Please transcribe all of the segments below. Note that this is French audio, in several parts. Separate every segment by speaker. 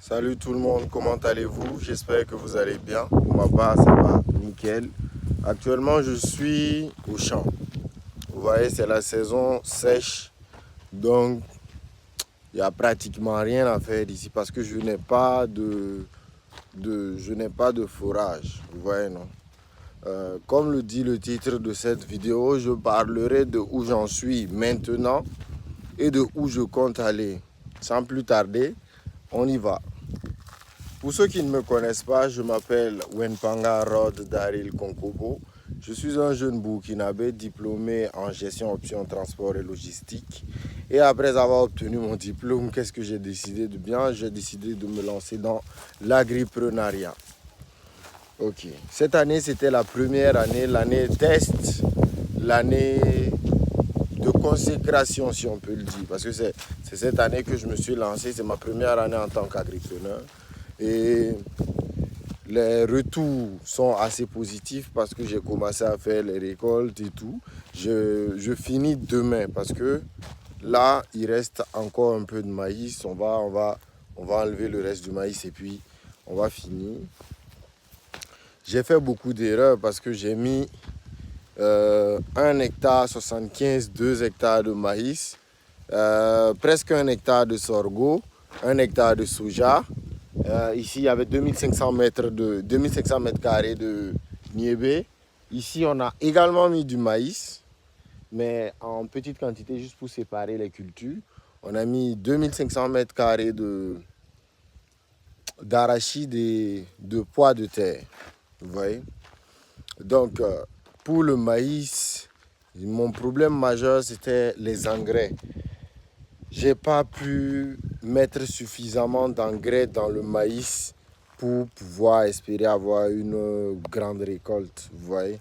Speaker 1: Salut tout le monde, comment allez-vous? J'espère que vous allez bien. Pour ma part, ça va nickel. Actuellement, je suis au champ. Vous voyez, c'est la saison sèche. Donc, il n'y a pratiquement rien à faire ici parce que je n'ai pas de forage. Vous voyez, non? Comme le dit le titre de cette vidéo, je parlerai de où j'en suis maintenant et de où je compte aller. Sans plus tarder, on y va. Pour ceux qui ne me connaissent pas, je m'appelle Wenpanga Rod Daril Konkobo. Je suis un jeune burkinabé diplômé en gestion option transport et logistique. Et après avoir obtenu mon diplôme, qu'est-ce que j'ai décidé de bien? J'ai décidé de me lancer dans l'agripreneuriat. Ok. Cette année, c'était la première année, l'année test, l'année de consécration, si on peut le dire. Parce que c'est cette année que je me suis lancé, c'est ma première année en tant qu'agripreneur. Et les retours sont assez positifs parce que j'ai commencé à faire les récoltes et tout. Je finis demain parce que là, il reste encore un peu de maïs. On va enlever le reste du maïs et puis on va finir. J'ai fait beaucoup d'erreurs parce que j'ai mis 1 hectare 75, 2 hectares de maïs, presque 1 hectare de sorgho, 1 hectare de soja. Ici, il y avait 2500 mètres carrés de niébé. Ici, on a également mis du maïs, mais en petite quantité, juste pour séparer les cultures. On a mis 2500 mètres carrés d'arachide et de pois de terre. Vous voyez? Donc, pour le maïs, mon problème majeur, c'était les engrais. J'ai pas pu mettre suffisamment d'engrais dans le maïs pour pouvoir espérer avoir une grande récolte, vous voyez.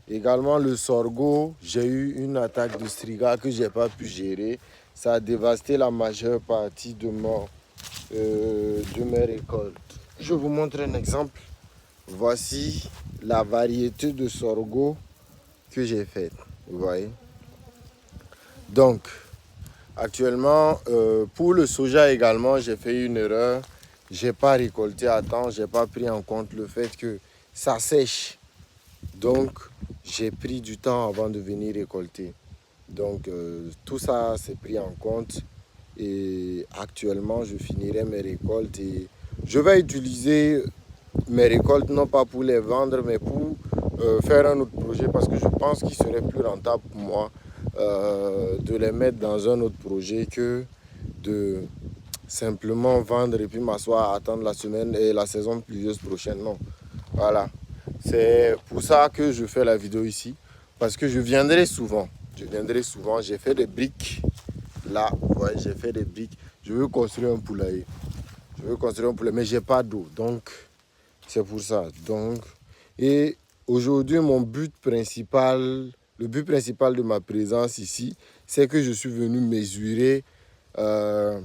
Speaker 1: Également le sorgho, j'ai eu une attaque de striga que j'ai pas pu gérer. Ça a dévasté la majeure partie de mes récoltes. Je vous montre un exemple. Voici la variété de sorgho que j'ai faite, vous voyez. Donc, actuellement, pour le soja également, j'ai fait une erreur. Je n'ai pas récolté à temps, je n'ai pas pris en compte le fait que ça sèche. Donc, j'ai pris du temps avant de venir récolter. Donc, tout ça s'est pris en compte. Et actuellement, je finirai mes récoltes. Et je vais utiliser mes récoltes, non pas pour les vendre, mais pour faire un autre projet. Parce que je pense qu'il serait plus rentable pour moi de les mettre dans un autre projet que de simplement vendre et puis m'asseoir à attendre la semaine et la saison pluvieuse prochaine. Non. Voilà. C'est pour ça que je fais la vidéo ici. Parce que je viendrai souvent. J'ai fait des briques. Là, ouais, j'ai fait des briques. Je veux construire un poulailler. Mais j'ai pas d'eau. Donc, c'est pour ça. Donc, et aujourd'hui, le but principal de ma présence ici, c'est que je suis venu mesurer on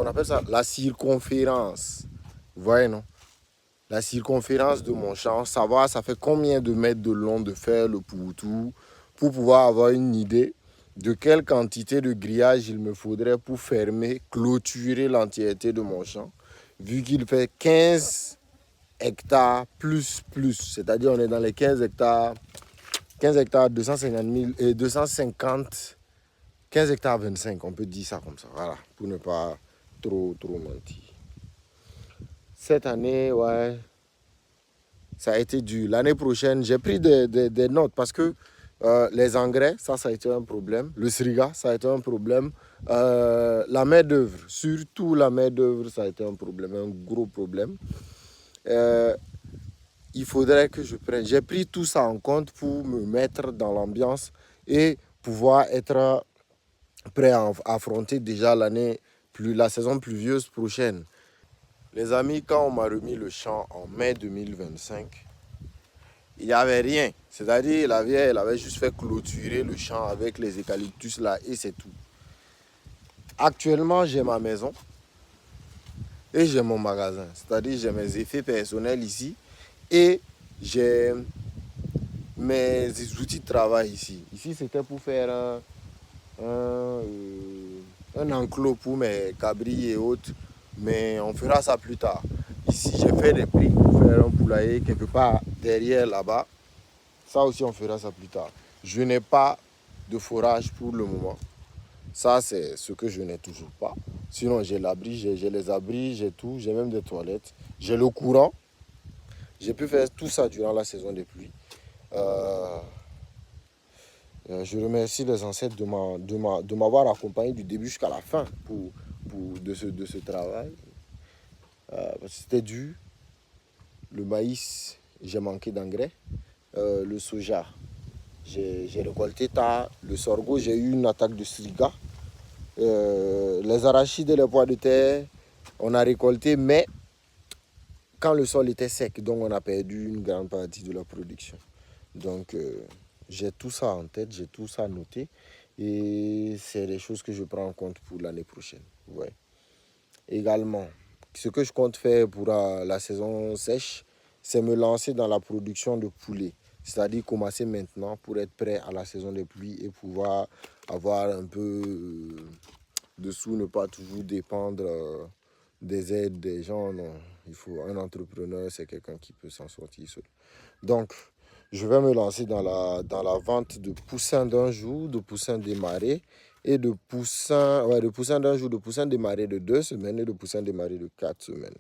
Speaker 1: appelle ça la circonférence. Vous voyez, non? La circonférence de mon champ, savoir ça fait combien de mètres de long de faire le pourtour pour pouvoir avoir une idée de quelle quantité de grillage il me faudrait pour fermer, clôturer l'entièreté de mon champ, vu qu'il fait 15 hectares plus, c'est-à-dire on est dans les 15 hectares 250 000 et 250, 15 hectares 25, on peut dire ça comme ça, voilà, pour ne pas trop mentir. Cette année, ouais, ça a été dur. L'année prochaine, j'ai pris des notes parce que les engrais, ça a été un problème. Le sriga, ça a été un problème. La main-d'œuvre, surtout la main-d'œuvre, ça a été un problème, un gros problème. Il faudrait que je prenne. J'ai pris tout ça en compte pour me mettre dans l'ambiance et pouvoir être prêt à affronter déjà la saison pluvieuse prochaine. Les amis, quand on m'a remis le champ en mai 2025, il n'y avait rien. C'est-à-dire, la vieille, elle avait juste fait clôturer le champ avec les eucalyptus là et c'est tout. Actuellement, j'ai ma maison et j'ai mon magasin. C'est-à-dire, j'ai mes effets personnels ici et j'ai mes outils de travail ici. Ici, c'était pour faire un enclos pour mes cabris et autres, Mais on fera ça plus tard. Ici, j'ai fait des prix pour faire un poulailler quelque part derrière là-bas. Ça aussi, on fera ça plus tard. Je n'ai pas de forage pour le moment. Ça, c'est ce que je n'ai toujours pas. Sinon, j'ai l'abri, j'ai les abris, j'ai tout. J'ai même des toilettes. J'ai le courant. J'ai pu faire tout ça durant la saison des pluies. Euh, je remercie les ancêtres de m'avoir accompagné du début jusqu'à la fin de ce travail. C'était dur. Le maïs, j'ai manqué d'engrais. Le soja, j'ai récolté tard. Le sorgho, j'ai eu une attaque de striga. Les arachides et les pois de terre, on a récolté, mais quand le sol était sec, donc on a perdu une grande partie de la production. Donc j'ai tout ça en tête, j'ai tout ça noté et c'est des choses que je prends en compte pour l'année prochaine. Ouais. Également, ce que je compte faire pour la saison sèche, c'est me lancer dans la production de poulet. C'est-à-dire commencer maintenant pour être prêt à la saison des pluies et pouvoir avoir un peu de sous, ne pas toujours dépendre des aides des gens. Non, il faut un entrepreneur, c'est quelqu'un qui peut s'en sortir seul. Donc, je vais me lancer dans la vente de poussins d'un jour, de poussins démarrés et de poussins d'un jour, de poussins démarrés de 2 semaines et de poussins démarrés de 4 semaines.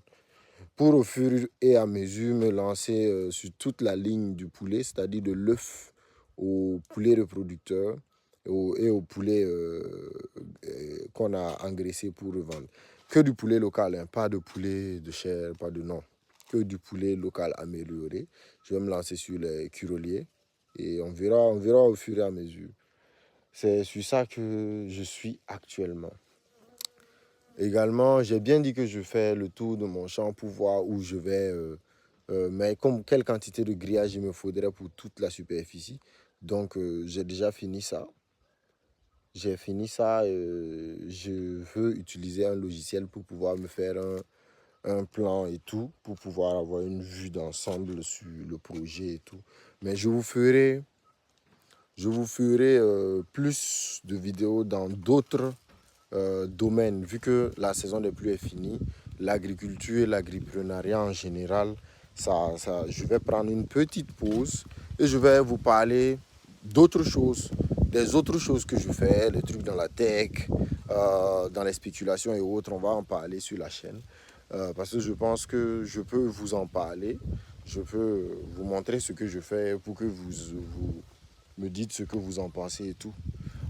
Speaker 1: Pour au fur et à mesure me lancer sur toute la ligne du poulet, c'est-à-dire de l'œuf au poulet reproducteur et au poulet qu'on a engraissé pour revendre. Que du poulet local, hein, pas de poulet de chair, pas de non. Que du poulet local amélioré. Je vais me lancer sur les curoliers et on verra au fur et à mesure. C'est sur ça que je suis actuellement. Également, j'ai bien dit que je fais le tour de mon champ pour voir où je vais, mais quelle quantité de grillage il me faudrait pour toute la superficie. Donc, j'ai déjà fini ça. J'ai fini ça. Je veux utiliser un logiciel pour pouvoir me faire un plan et tout, pour pouvoir avoir une vue d'ensemble sur le projet et tout. Mais je vous ferai plus de vidéos dans d'autres domaines, vu que la saison des pluies est finie, l'agriculture et l'agripreneuriat en général, je vais prendre une petite pause et je vais vous parler d'autres choses, des autres choses que je fais, les trucs dans la tech, dans les spéculations et autres. On va en parler sur la chaîne parce que je pense que je peux vous en parler. Je peux vous montrer ce que je fais pour que vous me dites ce que vous en pensez et tout.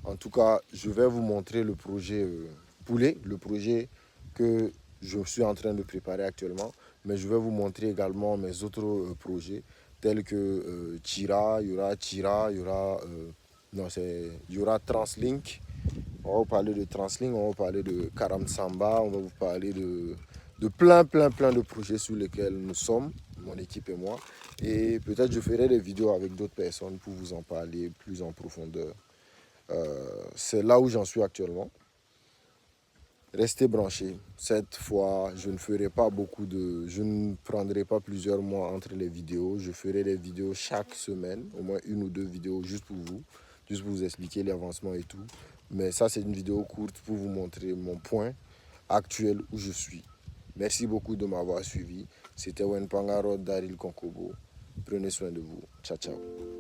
Speaker 1: En tout cas, je vais vous montrer le projet poulet, le projet que je suis en train de préparer actuellement. Mais je vais vous montrer également mes autres projets tels que Tira, il y aura Tira, il y aura Translink. On va vous parler de Translink, on va vous parler de Karam Samba, on va vous parler de plein de projets sur lesquels nous sommes, mon équipe et moi. Et peut-être je ferai des vidéos avec d'autres personnes pour vous en parler plus en profondeur. C'est là où j'en suis actuellement. Restez branchés. Cette fois, je ne ferai pas je ne prendrai pas plusieurs mois entre les vidéos. Je ferai des vidéos chaque semaine, au moins 1 ou 2 vidéos juste pour vous expliquer l'avancement et tout. Mais ça, c'est une vidéo courte pour vous montrer mon point actuel où je suis. Merci beaucoup de m'avoir suivi. C'était Wen Pangaro Daril Konkobo. Prenez soin de vous. Ciao, ciao.